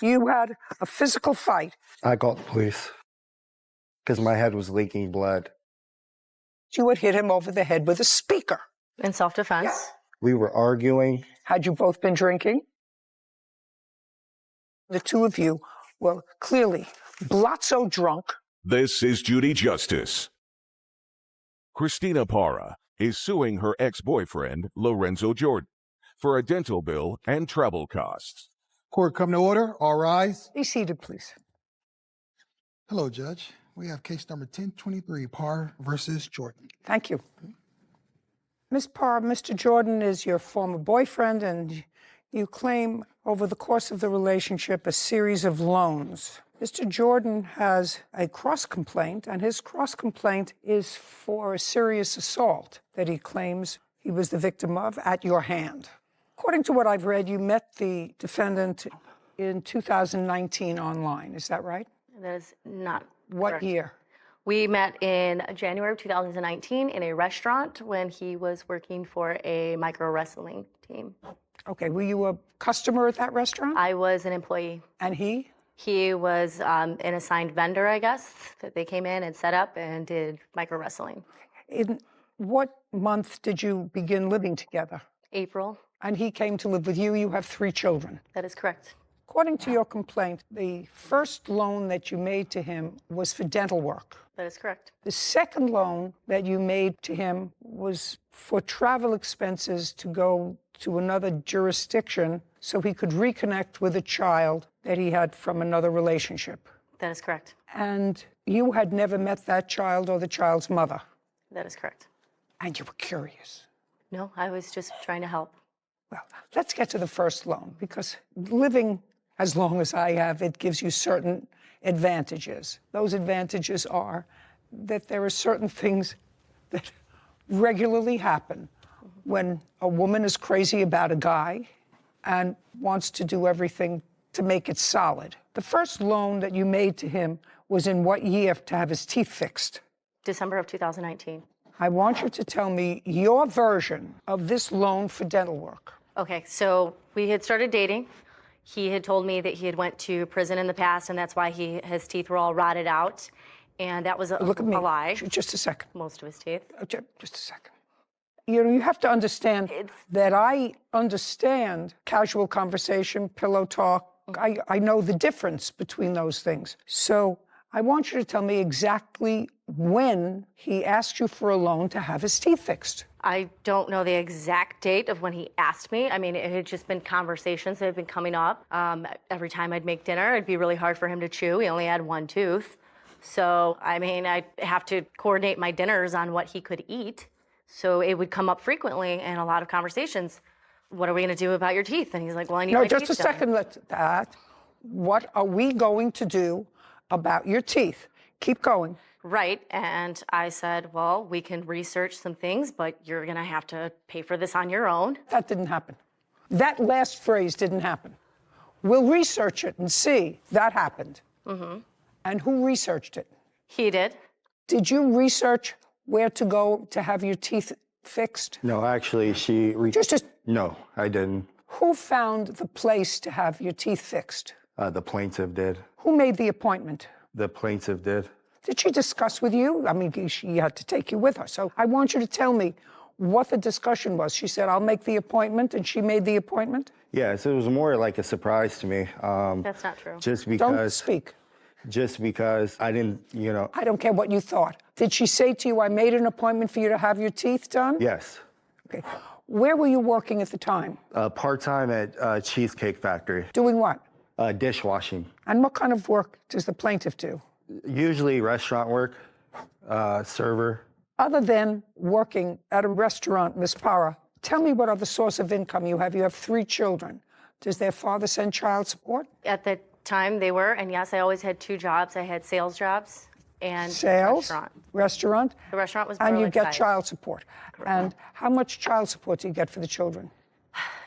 You had a physical fight. I called the police because my head was leaking blood. You had hit him over the head with a speaker. In self-defense? Yeah. We were arguing. Had you both been drinking? The two of you were clearly blotzo drunk. This is Judy Justice. Christina Parra is suing her ex-boyfriend, Lorenzo Jordan, for a dental bill and travel costs. Court come to order. All rise. Be seated, please. Hello, Judge. We have case number 1023, Parr versus Jordan. Thank you. Ms. Parr, Mr. Jordan is your former boyfriend, and you claim over the course of the relationship a series of loans. Mr. Jordan has a cross-complaint, and his cross-complaint is for a serious assault that he claims he was the victim of at your hand. According to what I've read, you met the defendant in 2019 online. Is that right? That is not What correct. year? We met in January of 2019 in a restaurant when he was working for a micro wrestling team. Okay, were you a customer at that restaurant? I was an employee. And he? He was an assigned vendor, I guess, that they came in and set up and did micro wrestling. In what month did you begin living together? April. And he came to live with you. You have 3 children. That is correct. According to your complaint, the first loan that you made to him was for dental work. That is correct. The second loan that you made to him was for travel expenses to go to another jurisdiction so he could reconnect with a child that he had from another relationship. That is correct. And you had never met that child or the child's mother. That is correct. And you were curious. No, I was just trying to help. Well, let's get to the first loan, because living as long as I have, it gives you certain advantages. Those advantages are that there are certain things that regularly happen when a woman is crazy about a guy and wants to do everything to make it solid. The first loan that you made to him was in what year to have his teeth fixed? December of 2019. I want you to tell me your version of this loan for dental work. Okay, so we had started dating. He had told me that he had went to prison in the past, and that's why his teeth were all rotted out. And that was a lie. Just a second. Most of his teeth. Just a second. You know, you have to understand that I understand casual conversation, pillow talk. I know the difference between those things. So I want you to tell me exactly when he asked you for a loan to have his teeth fixed. I don't know the exact date of when he asked me. I mean, it had just been conversations that had been coming up. Every time I'd make dinner, it'd be really hard for him to chew. He only had one tooth. So, I mean, I'd have to coordinate my dinners on what he could eat. So it would come up frequently in a lot of conversations. What are we going to do about your teeth? And he's like, well, I need my teeth done. No, just a second. What are we going to do about your teeth? Keep going. Right, and I said, well, we can research some things, but you're gonna have to pay for this on your own. That didn't happen. That last phrase didn't happen. We'll research it and see. That happened. Mm-hmm. And who researched it? He did. Did you research where to go to have your teeth fixed? No, actually, No, I didn't. Who found the place to have your teeth fixed? The plaintiff did. Who made the appointment? The plaintiff did. Did she discuss with you? I mean, she had to take you with her. So I want you to tell me what the discussion was. She said, I'll make the appointment, and she made the appointment? Yes, it was more like a surprise to me. That's not true. Just because. Don't speak. Just because I didn't, I don't care what you thought. Did she say to you, I made an appointment for you to have your teeth done? Yes. Okay. Where were you working at the time? Part-time at Cheesecake Factory. Doing what? Dishwashing. And what kind of work does the plaintiff do? Usually restaurant work, server. Other than working at a restaurant, Ms. Parra, tell me what other source of income you have. You have 3 children. Does their father send child support? At the time they were, and yes, I always had 2 jobs. I had sales jobs and restaurant. The restaurant was and you get side. child support. And how much child support do you get for the children?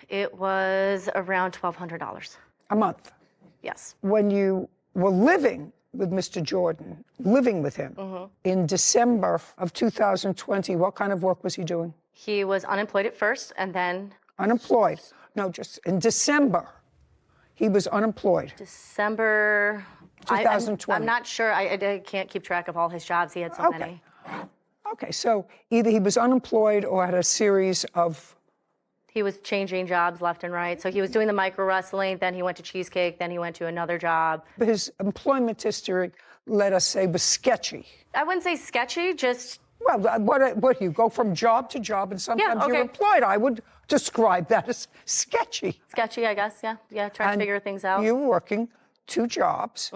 It was around $1,200. A month? Yes. When you were living with Mr. Jordan, living with him, in December of 2020, what kind of work was he doing? He was unemployed at first, and then... Unemployed? No, just in December. he was unemployed? December 2020. I'm not sure. I can't keep track of all his jobs. He had so many. Okay, so either he was unemployed or had a series of... He was changing jobs left and right. So he was doing the micro wrestling, then he went to Cheesecake, then he went to another job. But his employment history, let us say, was sketchy. I wouldn't say sketchy, just... Well, what you go from job to job and sometimes you're employed. I would describe that as sketchy. Sketchy, I guess, yeah. Yeah, trying to figure things out. You were working 2 jobs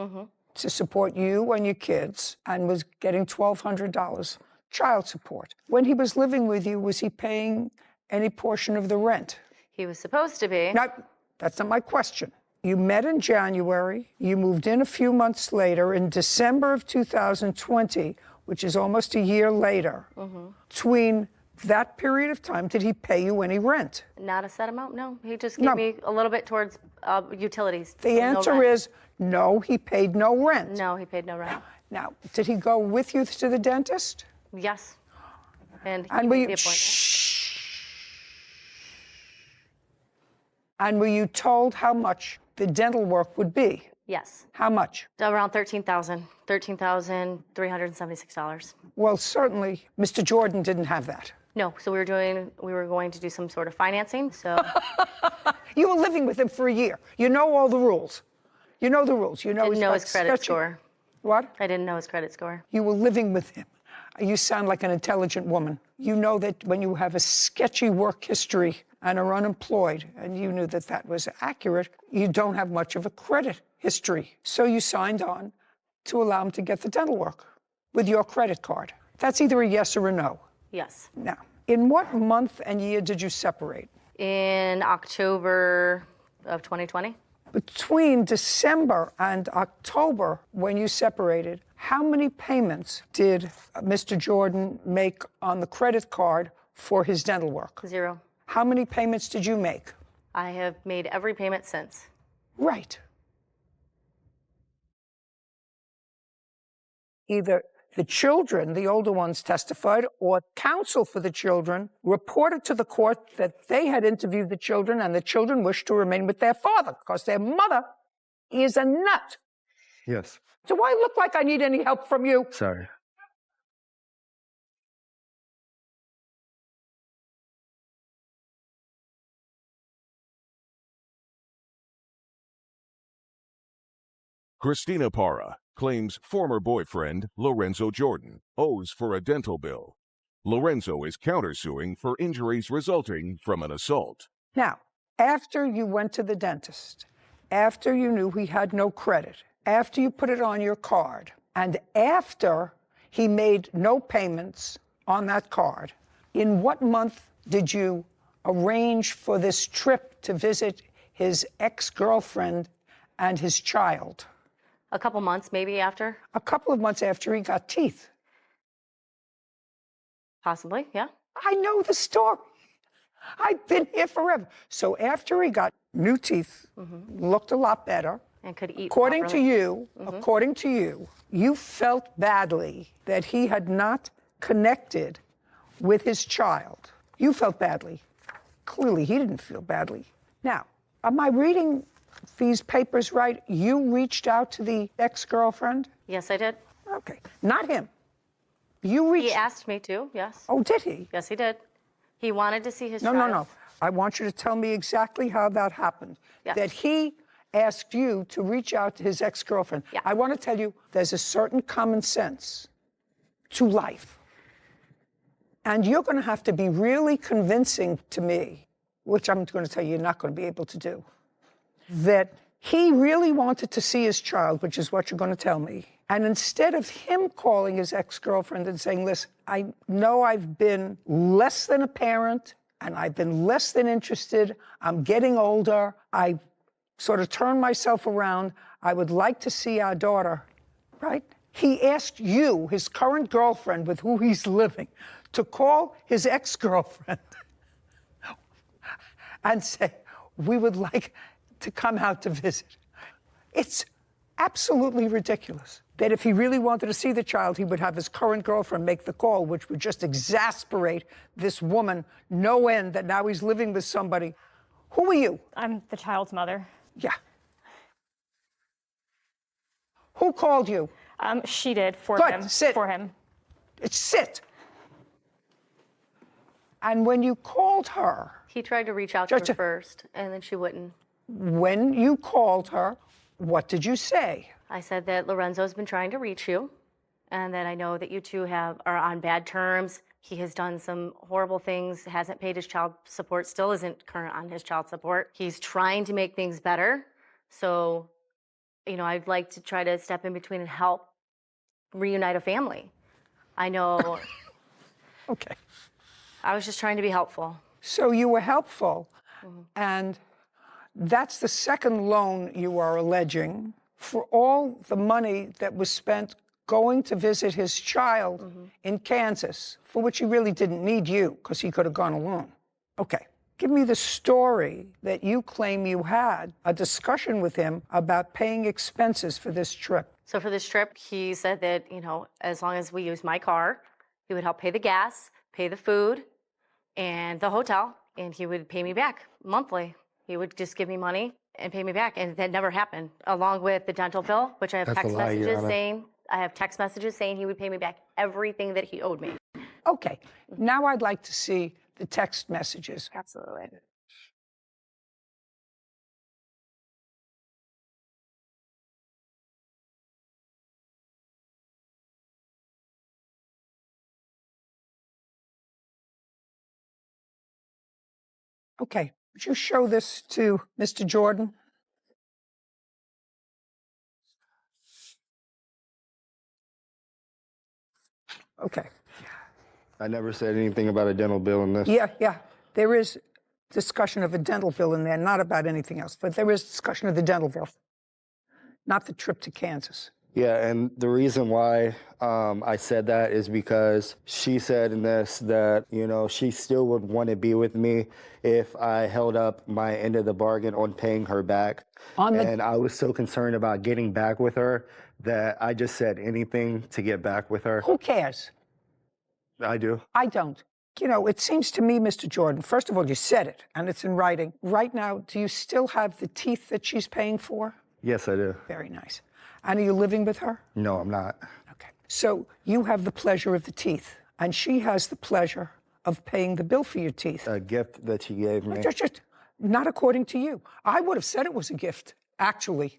to support you and your kids and was getting $1,200 child support. When he was living with you, was he paying any portion of the rent? He was supposed to be. Now, that's not my question. You met in January. You moved in a few months later. In December of 2020, which is almost a year later, between that period of time, did he pay you any rent? Not a set amount, no. He just gave me a little bit towards utilities. The answer is no, he paid no rent. No, he paid no rent. Now, did he go with you to the dentist? Yes. And he And made the appointment. And were you told how much the dental work would be? Yes. How much? Around $13,376. Well, certainly, Mr. Jordan didn't have that. No, so we were going to do some sort of financing, so. You were living with him for a year. You know all the rules. You know the rules. You know Didn't know got his credit score. What? I didn't know his credit score. You were living with him. You sound like an intelligent woman. You know that when you have a sketchy work history and are unemployed, and you knew that that was accurate, you don't have much of a credit history. So you signed on to allow him to get the dental work with your credit card. That's either a yes or a no. Yes. Now, in what month and year did you separate? In October of 2020. Between December and October, when you separated, how many payments did Mr. Jordan make on the credit card for his dental work? 0. How many payments did you make? I have made every payment since. Right. Either the children, the older ones, testified, or counsel for the children reported to the court that they had interviewed the children and the children wished to remain with their father because their mother is a nut. Yes. Do I look like I need any help from you? Sorry. Christina Parra claims former boyfriend Lorenzo Jordan owes for a dental bill. Lorenzo is countersuing for injuries resulting from an assault. Now, after you went to the dentist, after you knew he had no credit, after you put it on your card, and after he made no payments on that card, in what month did you arrange for this trip to visit his ex-girlfriend and his child? A couple months, maybe after. A couple of months after he got teeth. Possibly, yeah. I know the story. I've been here forever. So after he got new teeth, looked a lot better. And could eat According properly. to you, you felt badly that he had not connected with his child. You felt badly. Clearly, he didn't feel badly. Now, am I reading these papers right? You reached out to the ex-girlfriend? Yes, I did. Okay. Not him. You reached... He asked me to, yes. Oh, did he? Yes, he did. He wanted to see his No, child. no. I want you to tell me exactly how that happened. Yes. That he asked you to reach out to his ex-girlfriend. Yeah. I want to tell you, there's a certain common sense to life. And you're going to have to be really convincing to me, which I'm going to tell you you're not going to be able to do, that he really wanted to see his child, which is what you're going to tell me. And instead of him calling his ex-girlfriend and saying, listen, I know I've been less than a parent and I've been less than interested. I'm getting older. I sort of turned myself around. I would like to see our daughter, right? He asked you, his current girlfriend with who he's living, to call his ex-girlfriend and say, we would like to come out to visit. It's absolutely ridiculous that if he really wanted to see the child, he would have his current girlfriend make the call, which would just exasperate this woman no end, that now he's living with somebody. Who are you? I'm the child's mother. Yeah. Who called you? She did for Good, him. sit. For him. Sit. And when you called her, He tried to reach out to her Just- first, and then she wouldn't. when you called her, what did you say? I said that Lorenzo's been trying to reach you, and that I know that you two are on bad terms. He has done some horrible things, hasn't paid his child support, still isn't current on his child support. He's trying to make things better. So, I'd like to try to step in between and help reunite a family. I know Okay. I was just trying to be helpful. So you were helpful. And that's the second loan you are alleging for all the money that was spent going to visit his child in Kansas, for which he really didn't need you because he could have gone alone. Okay. Give me the story that you claim you had a discussion with him about paying expenses for this trip. So for this trip, he said that, as long as we use my car, he would help pay the gas, pay the food, and the hotel, and he would pay me back monthly. He would just give me money and pay me back, and that never happened. Along with the dental bill, which I have That's a text lie, Your messages Honor. saying he would pay me back everything that he owed me. Okay. Now I'd like to see the text messages. Absolutely. Okay. Would you show this to Mr. Jordan? Okay. I never said anything about a dental bill in this. Yeah. There is discussion of a dental bill in there, not about anything else, but there is discussion of the dental bill, not the trip to Kansas. Yeah, and the reason why I said that is because she said in this that, she still would want to be with me if I held up my end of the bargain on paying her back. And I was so concerned about getting back with her that I just said anything to get back with her. Who cares? I do. I don't. It seems to me, Mr. Jordan, first of all, you said it, and it's in writing. Right now, do you still have the teeth that she's paying for? Yes, I do. Very nice. And are you living with her? No, I'm not. Okay. So you have the pleasure of the teeth, and she has the pleasure of paying the bill for your teeth. A gift that she gave me. Just not according to you. I would have said it was a gift, actually.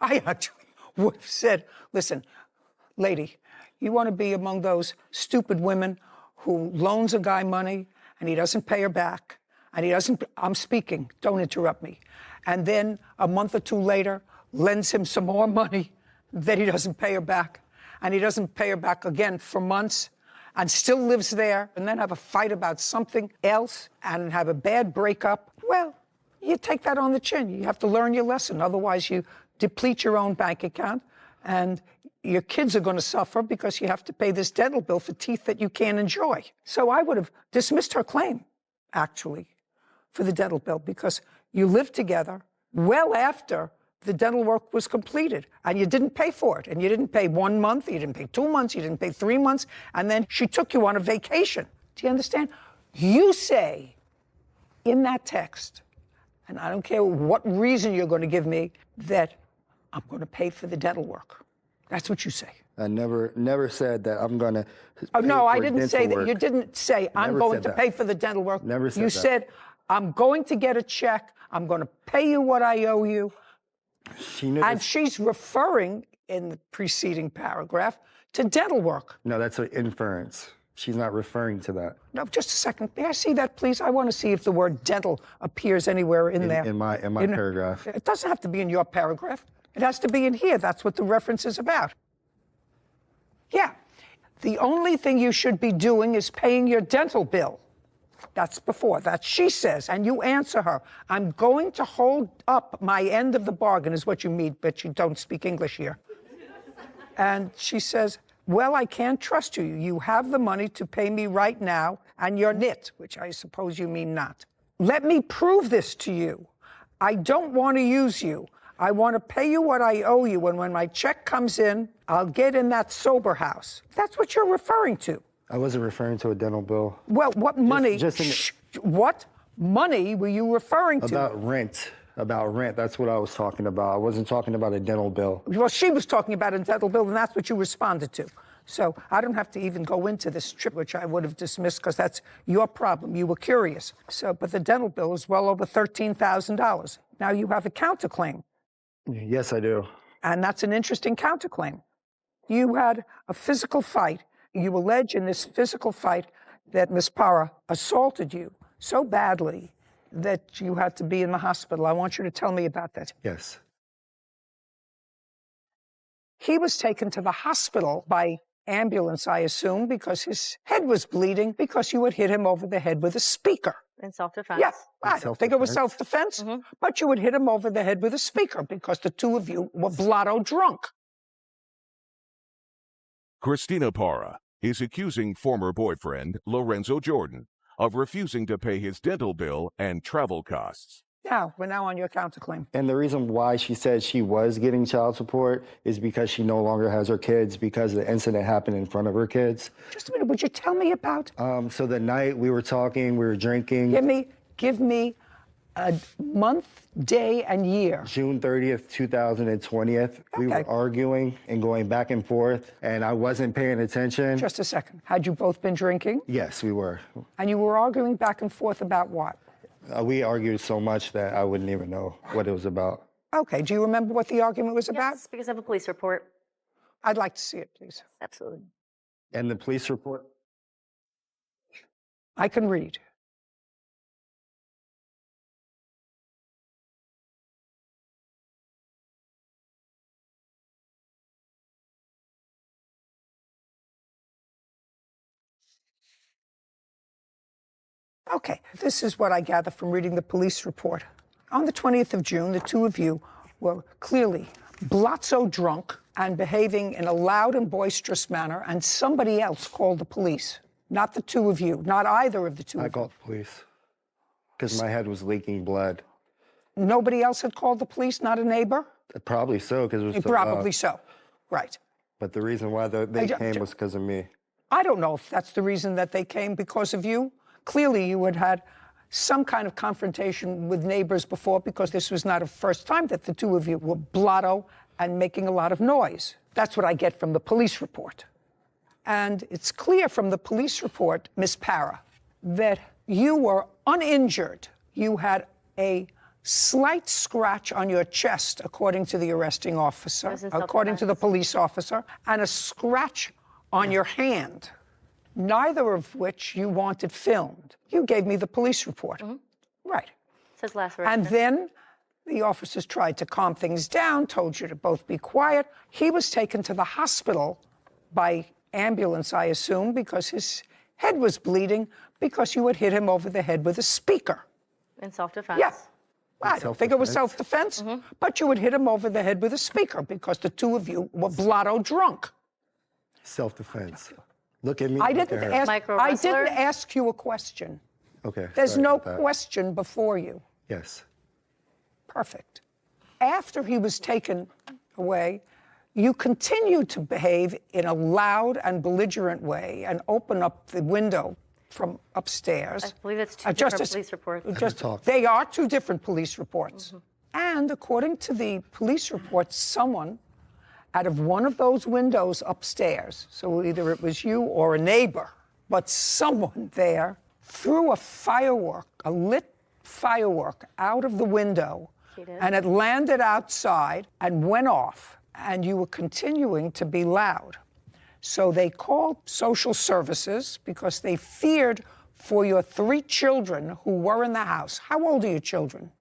I actually would have said, listen, lady, you want to be among those stupid women who loans a guy money and he doesn't pay her back, and I'm speaking, don't interrupt me. And then a month or two later, lends him some more money that he doesn't pay her back, and he doesn't pay her back again for months, and still lives there, and then have a fight about something else and have a bad breakup. Well, you take that on the chin. You have to learn your lesson. Otherwise, you deplete your own bank account, and your kids are going to suffer because you have to pay this dental bill for teeth that you can't enjoy. So I would have dismissed her claim, actually, for the dental bill, because you lived together well after the dental work was completed, and you didn't pay for it. And you didn't pay 1 month, you didn't pay 2 months, you didn't pay 3 months, and then she took you on a vacation. Do you understand? You say in that text, and I don't care what reason you're going to give me, that I'm going to pay for the dental work. That's what you say. I never said that I'm going to. Oh, no, I didn't say that. You didn't say, I'm Never going said to that. pay for the dental work. Never said You that. said, I'm going to get a check. I'm going to pay you what I owe you. She knew And this- she's referring in the preceding paragraph to dental work. No, that's an inference. She's not referring to that. No, just a second. May I see that, please? I want to see if the word dental appears anywhere in there. In my paragraph. It doesn't have to be in your paragraph. It has to be in here. That's what the reference is about. Yeah. The only thing you should be doing is paying your dental bill. That's before. That she says. And you answer her, I'm going to hold up my end of the bargain, is what you mean, but you don't speak English here. And she says, well, I can't trust you. You have the money to pay me right now, and you're knit, which I suppose you mean not. Let me prove this to you. I don't want to use you. I want to pay you what I owe you, and when my check comes in, I'll get in that sober house. That's what you're referring to. I wasn't referring to a dental bill. Well, what money? just in the- Shh, what money were you referring to? About rent. About rent, that's what I was talking about. I wasn't talking about a dental bill. Well, she was talking about a dental bill, and that's what you responded to. So I don't have to even go into this trip, which I would have dismissed because that's your problem. You were curious. So, but the dental bill is well over $13,000. Now you have a counterclaim, Yes, I do. and that's an interesting counterclaim. You had a physical fight. You allege in this physical fight that Ms. Parra assaulted you so badly that you had to be in the hospital. I want you to tell me about that. Yes. He was taken to the hospital by ambulance, I assume, because his head was bleeding because you had hit him over the head with a speaker. In self-defense. Yeah, I don't think it was Self-defense? self-defense, but you would hit him over the head with a speaker because the two of you were blotto drunk. Christina Parra is accusing former boyfriend Lorenzo Jordan of refusing to pay his dental bill and travel costs. Now, we're now on your counterclaim. And the reason why she said she was getting child support is because she no longer has her kids because the incident happened in front of her kids. Just a minute, would you tell me about? So the night we were talking, we were drinking. Give me a month, day, and year. June 30th, 2020. We were arguing and going back and forth, and I wasn't paying attention. Just a second. Had you both been drinking? Yes, we were. And you were arguing back and forth about what? We argued so much that I wouldn't even know what it was about. Okay, do you remember what the argument was about? Yes, because I have a police report. I'd like to see it, please. Absolutely. And the police report? I can read. Okay, this is what I gather from reading the police report. On the 20th of June, the two of you were clearly blotzo drunk and behaving in a loud and boisterous manner, and somebody else called the police. Not the two of you, not either of the two of I you. called the police because my head was leaking blood. Nobody else had called the police, not a neighbor? Probably so, because it was so Probably loud. so, right. But the reason why they came was because of me. I don't know if that's the reason that they came because of you. Clearly, you had had some kind of confrontation with neighbors before because this was not a first time that the two of you were blotto and making a lot of noise. That's what I get from the police report. And it's clear from the police report, Ms. Parra, that you were uninjured. You had a slight scratch on your chest, according to the arresting officer, according to the police officer, and a scratch on your hand, neither of which you wanted filmed. You gave me the police report. Right. It says last arrest. And then the officers tried to calm things down, told you to both be quiet. He was taken to the hospital by ambulance, I assume, because his head was bleeding because you had hit him over the head with a speaker. In self-defense. Yeah. I don't think it was self-defense, but you would hit him over the head with a speaker because the two of you were blotto drunk. Self-defense. Look at me. I look didn't at her. ask. Micro I wrestler? didn't ask you a question. Okay. There's sorry no about that. question before you. Yes. Perfect. After he was taken away, you continued to behave in a loud and belligerent way and open up the window from upstairs. I believe it's two different police reports. They are two different police reports. And according to the police report, someone out of one of those windows upstairs, so either it was you or a neighbor, but someone there threw a lit firework out of the window, and it landed outside and went off, and you were continuing to be loud. So they called social services because they feared for your 3 children who were in the house. How old are your children?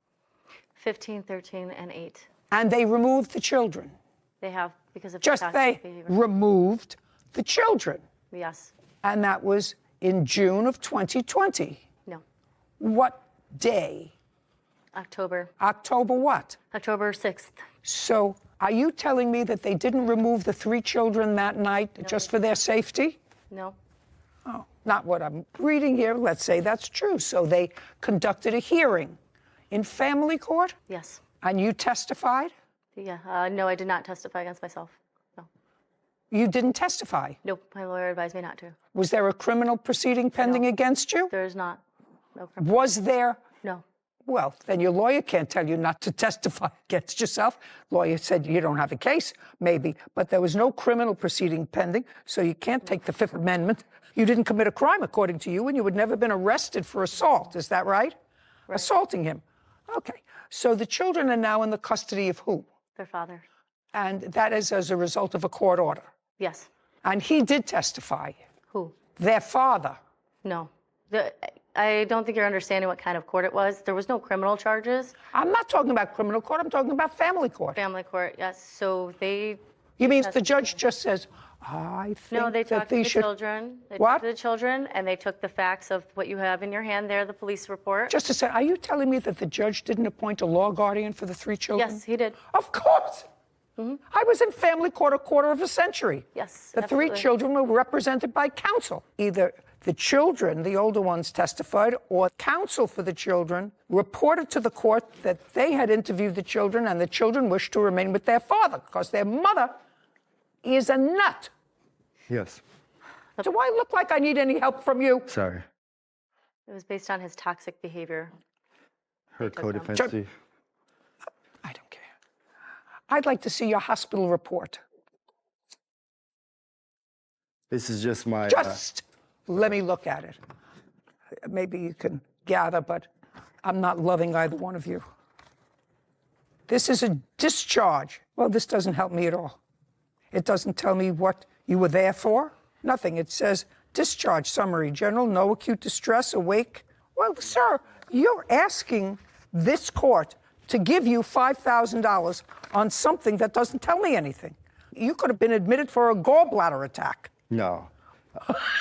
15, 13, and 8. And they removed the children. They have, because of Just toxic they behavior. removed the children. Yes. And that was in June of 2020. No. What day? October. October what? October 6th. So are you telling me that they didn't remove the 3 children that night just for their safety? No. Oh, not what I'm reading here. Let's say that's true. So they conducted a hearing in family court? Yes. And you testified? Yeah. No, I did not testify against myself. No. You didn't testify? Nope. My lawyer advised me not to. Was there a criminal proceeding pending against you? There is not. No. Was there? No. Well, then your lawyer can't tell you not to testify against yourself. Lawyer said you don't have a case, maybe, but there was no criminal proceeding pending, so you can't take the Fifth Amendment. You didn't commit a crime, according to you, and you had never been arrested for assault. Is that right? Assaulting him. Okay. So the children are now in the custody of who? Their father. And that is as a result of a court order. Yes. And he did testify. Who? Their father. No. I don't think you're understanding what kind of court it was. There was no criminal charges. I'm not talking about criminal court. I'm talking about family court. Family court, yes. So they... You mean the judge just says, I think No, they that talked to these the should... children. They What? talked to the children, and they took the facts of what you have in your hand there, the police report. Just a second, are you telling me that the judge didn't appoint a law guardian for the 3 children? Yes, he did. Of course. I was in family court a quarter of a century. Yes, The 3 absolutely. children were represented by counsel. Either the children, the older ones, testified, or counsel for the children reported to the court that they had interviewed the children and the children wished to remain with their father because their mother is a nut. Yes. Do I look like I need any help from you? Sorry. It was based on his toxic behavior. Her took them. codependency. I don't care. I'd like to see your hospital report. This is just my... Just let me look at it. Maybe you can gather, but I'm not loving either one of you. This is a discharge. Well, this doesn't help me at all. It doesn't tell me what you were there for. Nothing. It says discharge summary, general, no acute distress, awake. Well, sir, you're asking this court to give you $5,000 on something that doesn't tell me anything. You could have been admitted for a gallbladder attack. No.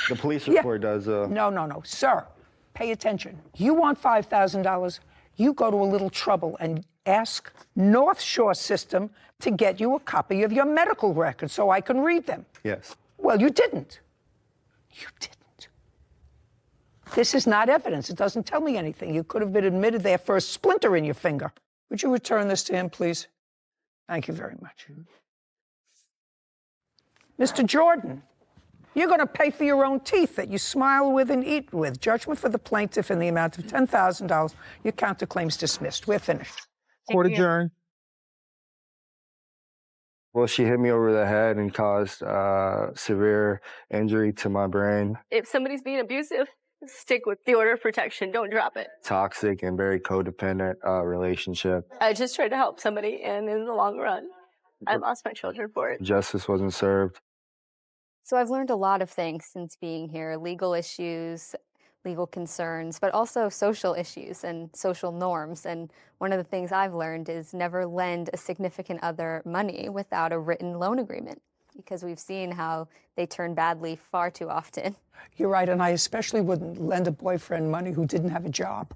The police report does... No, sir, pay attention. You want $5,000, you go to a little trouble and ask North Shore System to get you a copy of your medical records so I can read them. Yes. Well, you didn't. You didn't. This is not evidence. It doesn't tell me anything. You could have been admitted there for a splinter in your finger. Would you return this to him, please? Thank you very much. Mr. Jordan, you're going to pay for your own teeth that you smile with and eat with. Judgment for the plaintiff in the amount of $10,000. Your counterclaim's dismissed. We're finished. Court adjourned. Well, she hit me over the head and caused severe injury to my brain. If somebody's being abusive, stick with the order of protection. Don't drop it. Toxic and very codependent relationship. I just tried to help somebody, and in the long run, I lost my children for it. Justice wasn't served. So I've learned a lot of things since being here, legal issues, legal concerns, but also social issues and social norms. And one of the things I've learned is never lend a significant other money without a written loan agreement, because we've seen how they turn badly far too often. You're right, and I especially wouldn't lend a boyfriend money who didn't have a job.